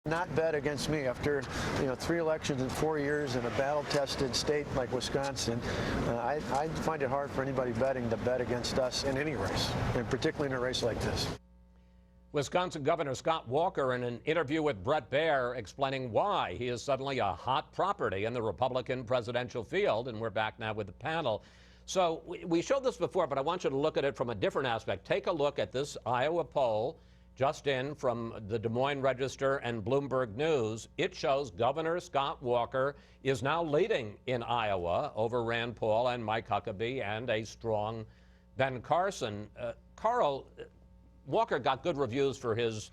Not bet against me after 3 elections in 4 years in a battle-tested state like Wisconsin. I find it hard for anybody betting to bet against us in any race, and particularly in a race like this. Wisconsin Governor Scott Walker in an interview with Bret Baier explaining why he is suddenly a hot property in the Republican presidential field, and we're back now with the panel. So we showed this before, but I want you to look at it from a different aspect. Take a look at this Iowa poll just in from the Des Moines Register and Bloomberg News. It shows Governor Scott Walker is now leading in Iowa over Rand Paul and Mike Huckabee and a strong Ben Carson. Carl, Walker got good reviews for his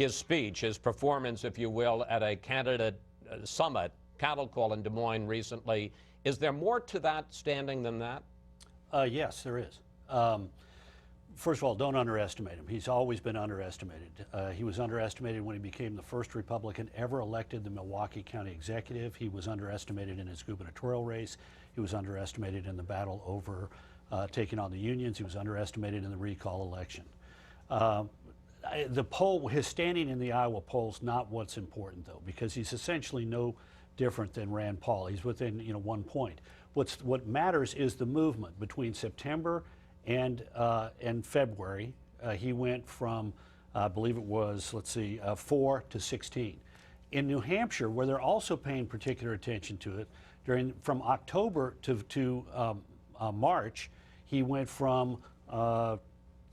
speech, his performance, if you will, at a candidate summit, cattle call in Des Moines recently. Is there more to that standing than that? Yes, there is. First of all, don't underestimate him. He's always been underestimated. He was underestimated when he became the first Republican ever elected the Milwaukee County Executive. He was underestimated in his gubernatorial race. He was underestimated in the battle over taking on the unions. He was underestimated in the recall election. The poll, his standing in the Iowa poll is not what's important, though, because he's essentially no different than Rand Paul. He's within 1 point. What matters is the movement between September and February. He went from, I believe it was, 4 to 16. In New Hampshire, where they're also paying particular attention to it, from October to March, he went from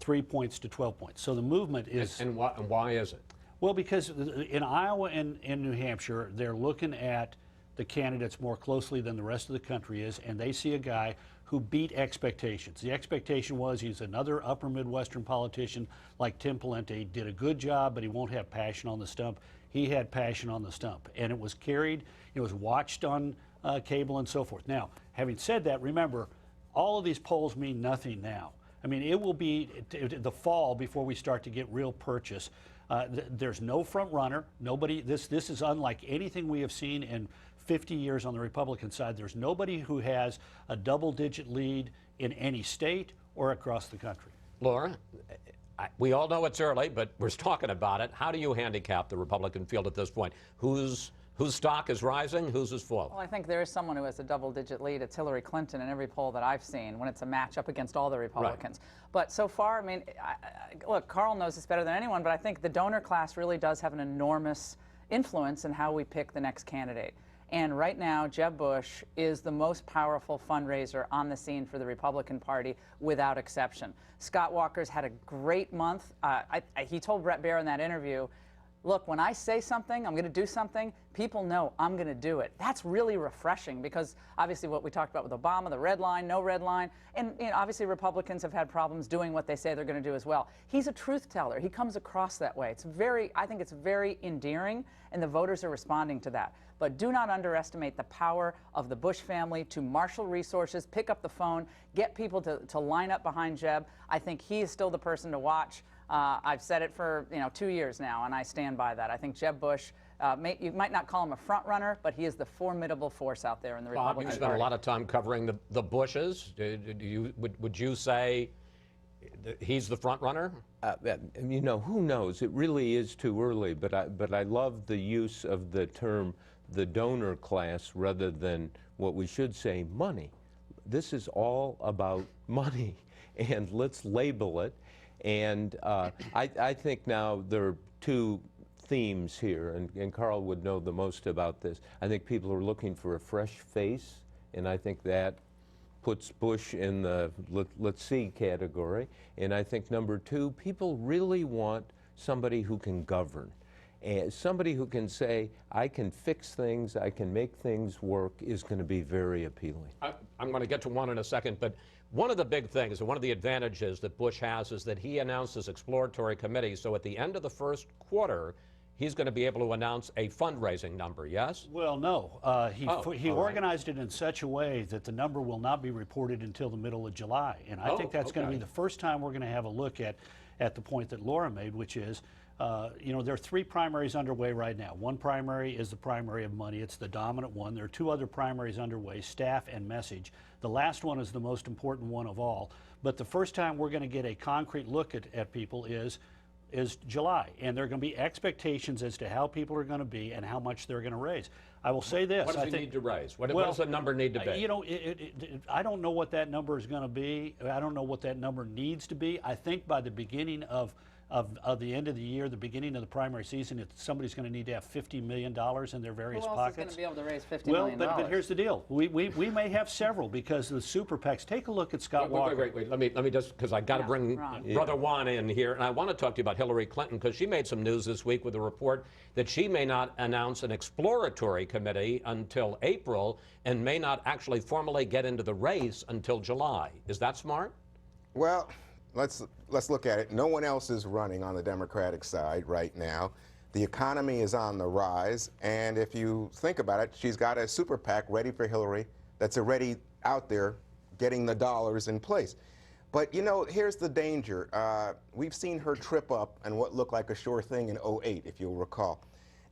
3 points to 12 points. So the movement is... And why is it? Well, because in Iowa and in New Hampshire, they're looking at the candidates more closely than the rest of the country is, and they see a guy who beat expectations. The expectation was he's another upper Midwestern politician like Tim Pawlenty. He did a good job, but he won't have passion on the stump. He had passion on the stump, and it was carried, it was watched on cable and so forth. Now, having said that, remember, all of these polls mean nothing now. I mean, it will be the fall before we start to get real purchase. There's no front runner. Nobody. This is unlike anything we have seen in 50 years on the Republican side. There's nobody who has a double-digit lead in any state or across the country. Laura, we all know it's early, but we're talking about it. How do you handicap the Republican field at this point? Whose stock is rising? Whose is falling? Well, I think there is someone who has a double-digit lead. It's Hillary Clinton in every poll that I've seen when it's a matchup against all the Republicans. Right. But so far, I mean, look, Carl knows this better than anyone, but I think the donor class really does have an enormous influence in how we pick the next candidate. And right now, Jeb Bush is the most powerful fundraiser on the scene for the Republican Party, without exception. Scott Walker's had a great month. He told Bret Baier in that interview, look, when I say something, I'm going to do something, people know I'm going to do it. That's really refreshing because obviously what we talked about with Obama, the red line, no red line, and obviously Republicans have had problems doing what they say they're going to do as well. He's a truth teller. He comes across that way. I think it's very endearing, and the voters are responding to that. But do not underestimate the power of the Bush family to marshal resources, pick up the phone, get people to line up behind Jeb. I think he is still the person to watch. I've said it for 2 years now, and I stand by that. I think Jeb Bush, you might not call him a front runner, but he is the formidable force out there in the Republican Party. You spent a lot of time covering the Bushes. Would you say he's the front runner? Who knows? It really is too early. But I love the use of the term the donor class rather than what we should say money. This is all about money, and let's label it. And I think now there are two themes here, and Carl would know the most about this. I think people are looking for a fresh face, and I think that puts Bush in the let's see category. And I think number two, people really want somebody who can govern. And somebody who can say, I can fix things, I can make things work, is going to be very appealing. I'm going to get to one in a second, but one of the big things, and one of the advantages that Bush has, is that he announced this exploratory committee. So at the end of the first quarter, he's going to be able to announce a fundraising number, yes? Well, no. He organized it in such a way that the number will not be reported until the middle of July. And I think that's going to be the first time we're going to have a look at the point that Laura made, which is, there are 3 primaries underway right now. One primary is the primary of money. It's the dominant one. There are 2 other primaries underway, staff and message. The last one is the most important one of all. But the first time we're going to get a concrete look at people is is July, and there are going to be expectations as to how people are going to be and how much they're going to raise. I will say this. What does he need to raise? What does the number need to be? You know, I don't know what that number is going to be. I don't know what that number needs to be. I think by the beginning of the end of the year, the beginning of the primary season, somebody's going to need to have $50 million in their various Who else pockets. is going to be able to raise $50 well, million? but here's the deal. We may have several because the super PACs. Take a look at Scott Walker. Wait. Let me just, because I got to bring Brother Juan in here, and I want to talk to you about Hillary Clinton because she made some news this week with a report that she may not announce an exploratory committee until April and may not actually formally get into the race until July. Is that smart? Well, let's look at it. No one else is running on the Democratic side right now. The economy is on the rise, and if you think about it, she's got a super PAC ready for Hillary that's already out there getting the dollars in place. But you know, here's the danger. We've seen her trip up and what looked like a sure thing in '08, if you'll recall.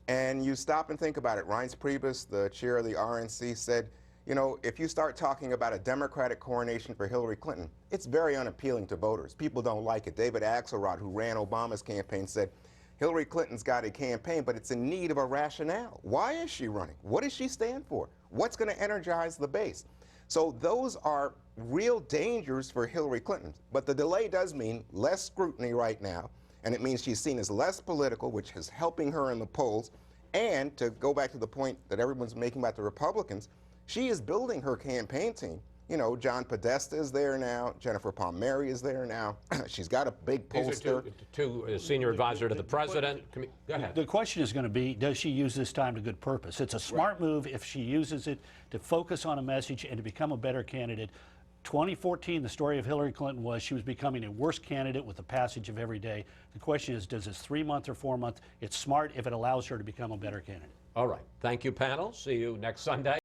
And you stop and think about it. Reince Priebus, the chair of the RNC, said, you know, if you start talking about a Democratic coronation for Hillary Clinton, it's very unappealing to voters. People don't like it. David Axelrod, who ran Obama's campaign, said, Hillary Clinton's got a campaign, but it's in need of a rationale. Why is she running? What does she stand for? What's going to energize the base? So those are real dangers for Hillary Clinton. But the delay does mean less scrutiny right now, and it means she's seen as less political, which is helping her in the polls. And to go back to the point that everyone's making about the Republicans, she is building her campaign team. You know, John Podesta is there now. Jennifer Palmieri is there now. She's got a big poster. These are two senior advisor to the president. Go ahead. The question is going to be, does she use this time to good purpose? It's a smart move if she uses it to focus on a message and to become a better candidate. 2014, the story of Hillary Clinton was she was becoming a worse candidate with the passage of every day. The question is, does this 3-month or 4-month? It's smart if it allows her to become a better candidate. All right. Thank you, panel. See you next Sunday.